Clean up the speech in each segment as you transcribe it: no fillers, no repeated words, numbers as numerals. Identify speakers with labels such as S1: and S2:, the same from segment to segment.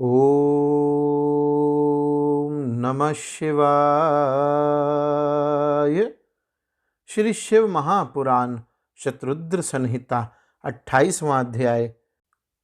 S1: ओम नमः शिवाय। श्री शिव महापुराण शतरुद्र संहिता 28वां अध्याय।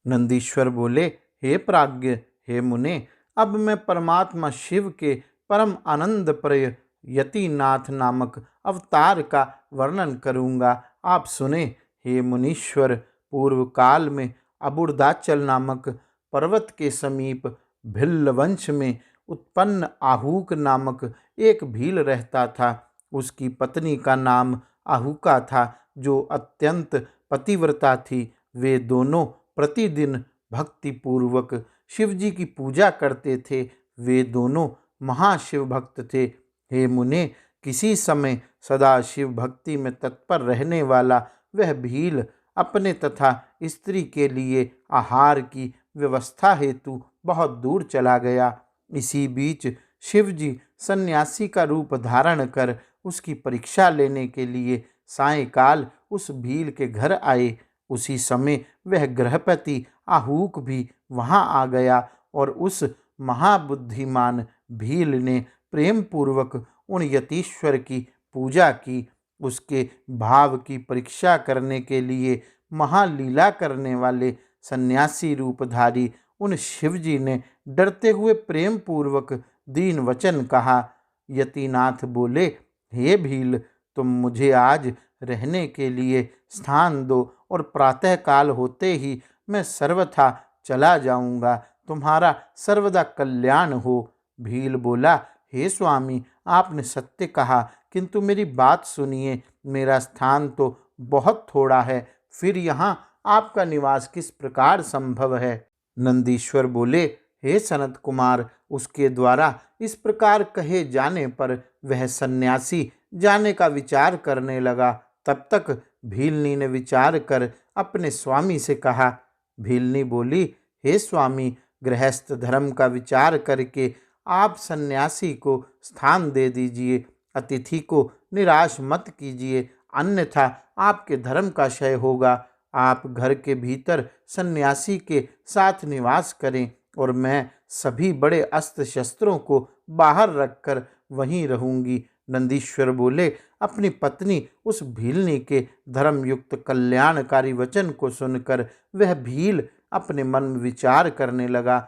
S1: नंदीश्वर बोले, हे प्राज्ञ, हे मुने, अब मैं परमात्मा शिव के परम आनंदप्रय यतिनाथ नामक अवतार का वर्णन करूँगा। आप सुने। हे मुनीश्वर, पूर्व काल में अबुर्दाचल नामक पर्वत के समीप भिल्ल वंश में उत्पन्न आहूक नामक एक भील रहता था। उसकी पत्नी का नाम आहूका था, जो अत्यंत पतिव्रता थी। वे दोनों प्रतिदिन भक्तिपूर्वक शिवजी की पूजा करते थे। वे दोनों महाशिव भक्त थे। हे मुने, किसी समय सदा शिव भक्ति में तत्पर रहने वाला वह भील अपने तथा स्त्री के लिए आहार की व्यवस्था हेतु बहुत दूर चला गया। इसी बीच शिवजी सन्यासी का रूप धारण कर उसकी परीक्षा लेने के लिए सायंकाल उस भील के घर आए। उसी समय वह गृहपति आहूक भी वहां आ गया और उस महाबुद्धिमान भील ने प्रेम पूर्वक उन यतीश्वर की पूजा की। उसके भाव की परीक्षा करने के लिए महालीला करने वाले सन्यासी रूपधारी उन शिवजी ने डरते हुए प्रेम पूर्वक दीन वचन कहा। यतिनाथ बोले, हे भील, तुम मुझे आज रहने के लिए स्थान दो और प्रातःकाल होते ही मैं सर्वथा चला जाऊंगा। तुम्हारा सर्वदा कल्याण हो। भील बोला, हे स्वामी, आपने सत्य कहा, किंतु मेरी बात सुनिए। मेरा स्थान तो बहुत थोड़ा है, फिर यहाँ आपका निवास किस प्रकार संभव है? नंदीश्वर बोले, हे सनत कुमार, उसके द्वारा इस प्रकार कहे जाने पर वह सन्यासी जाने का विचार करने लगा। तब तक भीलनी ने विचार कर अपने स्वामी से कहा। भीलनी बोली, हे स्वामी, गृहस्थ धर्म का विचार करके आप सन्यासी को स्थान दे दीजिए। अतिथि को निराश मत कीजिए, अन्यथा आपके धर्म का क्षय होगा। आप घर के भीतर सन्यासी के साथ निवास करें और मैं सभी बड़े अस्त्र शस्त्रों को बाहर रखकर वहीं रहूंगी। नंदीश्वर बोले, अपनी पत्नी उस भीलनी के धर्मयुक्त कल्याणकारी वचन को सुनकर वह भील अपने मन में विचार करने लगा।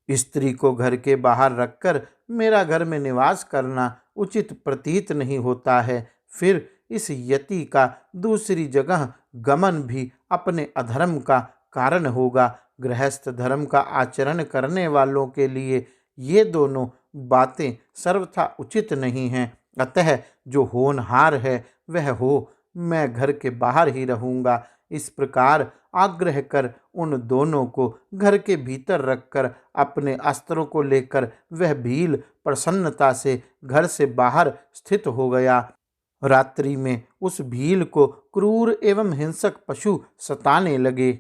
S1: स्त्री को घर के बाहर रखकर मेरा घर में निवास करना उचित प्रतीत नहीं होता है। फिर इस यति का दूसरी जगह गमन भी अपने अधर्म का कारण होगा। गृहस्थ धर्म का आचरण करने वालों के लिए ये दोनों बातें सर्वथा उचित नहीं हैं। अतः जो होनहार है वह हो, मैं घर के बाहर ही रहूंगा। इस प्रकार आग्रह कर उन दोनों को घर के भीतर रखकर अपने अस्त्रों को लेकर वह भील प्रसन्नता से घर से बाहर स्थित हो गया। रात्रि में उस भील को क्रूर एवं हिंसक पशु सताने लगे।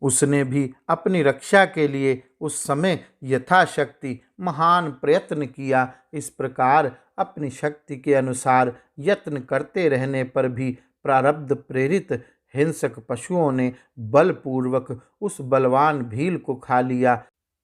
S1: उसने भी अपनी रक्षा के लिए उस समय यथाशक्ति महान प्रयत्न किया। इस प्रकार अपनी शक्ति के अनुसार यत्न करते रहने पर भी प्रारब्ध प्रेरित हिंसक पशुओं ने बलपूर्वक उस बलवान भील को खा लिया।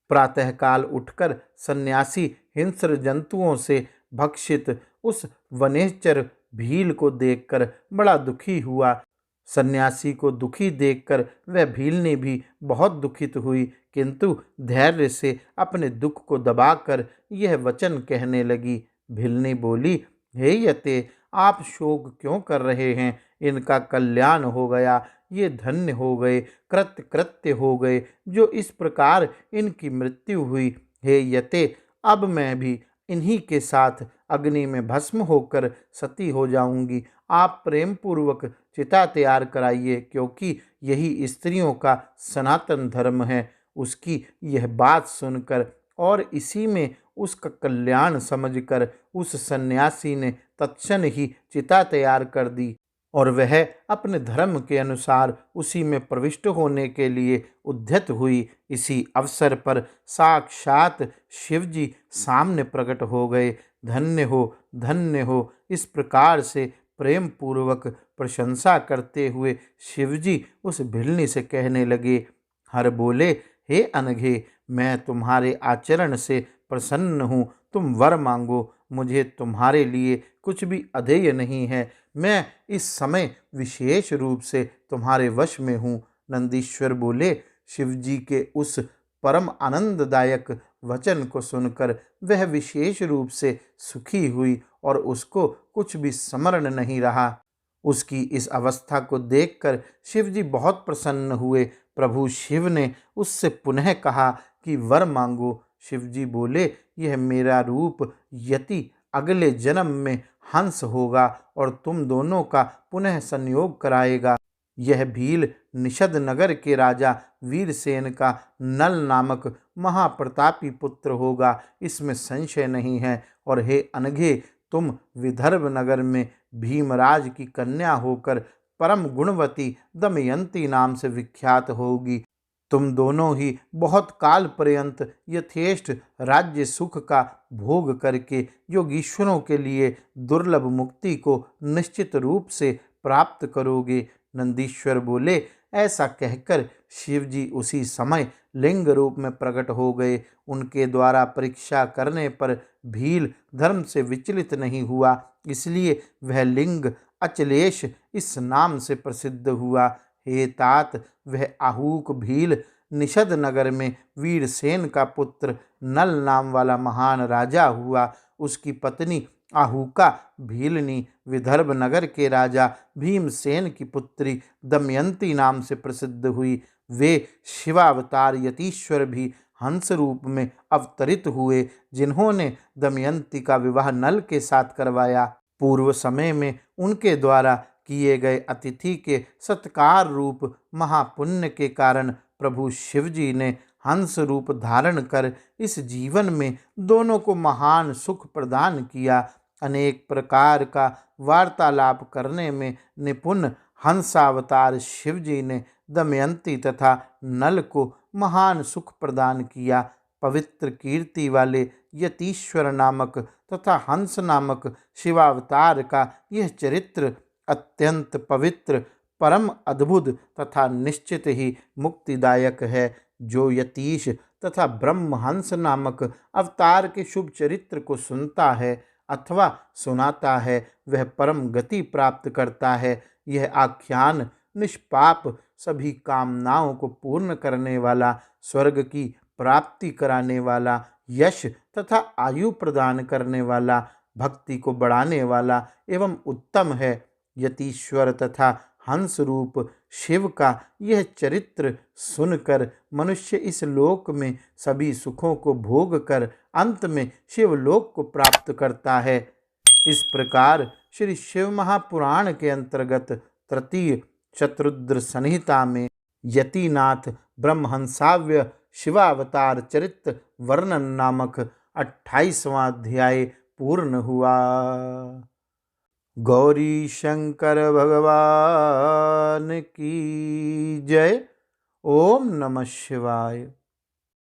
S1: प्रातःकाल उठकर सन्यासी हिंस्र जंतुओं से भक्षित उस वनेचर भील को देखकर बड़ा दुखी हुआ। सन्यासी को दुखी देखकर वह भीलनी भी बहुत दुखित हुई, किंतु धैर्य से अपने दुख को दबाकर यह वचन कहने लगी। भीलनी बोली, हे यते, आप शोक क्यों कर रहे हैं? इनका कल्याण हो गया, ये धन्य हो गए, कृत्य कृत्य हो गए, जो इस प्रकार इनकी मृत्यु हुई। हे यते, अब मैं भी इन्हीं के साथ अग्नि में भस्म होकर सती हो जाऊंगी। आप प्रेम पूर्वक चिता तैयार कराइए, क्योंकि यही स्त्रियों का सनातन धर्म है। उसकी यह बात सुनकर और इसी में उसका कल्याण समझकर उस सन्यासी ने तत्क्षण ही चिता तैयार कर दी और वह अपने धर्म के अनुसार उसी में प्रविष्ट होने के लिए उद्यत हुई। इसी अवसर पर साक्षात शिवजी सामने प्रकट हो गए। धन्य हो, धन्य हो। इस प्रकार से प्रेम पूर्वक प्रशंसा करते हुए शिवजी उस भिलनी से कहने लगे। हर बोले, हे अनघे, मैं तुम्हारे आचरण से प्रसन्न हूँ। तुम वर मांगो, मुझे तुम्हारे लिए कुछ भी अधेय नहीं है। मैं इस समय विशेष रूप से तुम्हारे वश में हूँ। नंदीश्वर बोले, शिवजी के उस परम आनंददायक वचन को सुनकर वह विशेष रूप से सुखी हुई और उसको कुछ भी स्मरण नहीं रहा। उसकी इस अवस्था को देखकर शिवजी बहुत प्रसन्न हुए। प्रभु शिव ने उससे पुनः कहा कि वर मांगो। शिवजी बोले, यह मेरा रूप यति अगले जन्म में हंस होगा और तुम दोनों का पुनः संयोग कराएगा। यह भील निषद नगर के राजा वीरसेन का नल नामक महाप्रतापी पुत्र होगा, इसमें संशय नहीं है। और हे अनघे, तुम विदर्भ नगर में भीमराज की कन्या होकर परम गुणवती दमयंती नाम से विख्यात होगी। तुम दोनों ही बहुत काल पर्यंत यथेष्ट राज्य सुख का भोग करके योगीश्वरों के लिए दुर्लभ मुक्ति को निश्चित रूप से प्राप्त करोगे। नंदीश्वर बोले, ऐसा कहकर शिवजी उसी समय लिंग रूप में प्रकट हो गए। उनके द्वारा परीक्षा करने पर भील धर्म से विचलित नहीं हुआ, इसलिए वह लिंग अचलेश इस नाम से प्रसिद्ध हुआ। हे तात, वह आहूक भील निषद नगर में वीरसेन का पुत्र नल नाम वाला महान राजा हुआ। उसकी पत्नी आहूका भीलनी विदर्भ नगर के राजा भीमसेन की पुत्री दमयंती नाम से प्रसिद्ध हुई। वे शिवावतार यतीश्वर भी हंस रूप में अवतरित हुए, जिन्होंने दमयंती का विवाह नल के साथ करवाया। पूर्व समय में उनके द्वारा किए गए अतिथि के सत्कार रूप महापुण्य के कारण प्रभु शिवजी ने हंस रूप धारण कर इस जीवन में दोनों को महान सुख प्रदान किया। अनेक प्रकार का वार्तालाप करने में निपुण हंसावतार शिवजी ने दमयंती तथा नल को महान सुख प्रदान किया। पवित्र कीर्ति वाले यतीश्वर नामक तथा हंस नामक शिवावतार का यह चरित्र अत्यंत पवित्र, परम अद्भुत तथा निश्चित ही मुक्तिदायक है। जो यतीश तथा ब्रह्महंस नामक अवतार के शुभ चरित्र को सुनता है अथवा सुनाता है, वह परम गति प्राप्त करता है। यह आख्यान निष्पाप, सभी कामनाओं को पूर्ण करने वाला, स्वर्ग की प्राप्ति कराने वाला, यश तथा आयु प्रदान करने वाला, भक्ति को बढ़ाने वाला एवं उत्तम है। यतीश्वर तथा हंस रूप शिव का यह चरित्र सुनकर मनुष्य इस लोक में सभी सुखों को भोग कर अंत में शिवलोक को प्राप्त करता है। इस प्रकार श्री शिव महापुराण के अंतर्गत तृतीय शत्रुद्र संहिता में यतिनाथ ब्रह्महंसाव्य शिवावतार चरित्र वर्णन नामक 28वां अध्याय पूर्ण हुआ। गौरी शंकर भगवान की जय। ओम नमः शिवाय।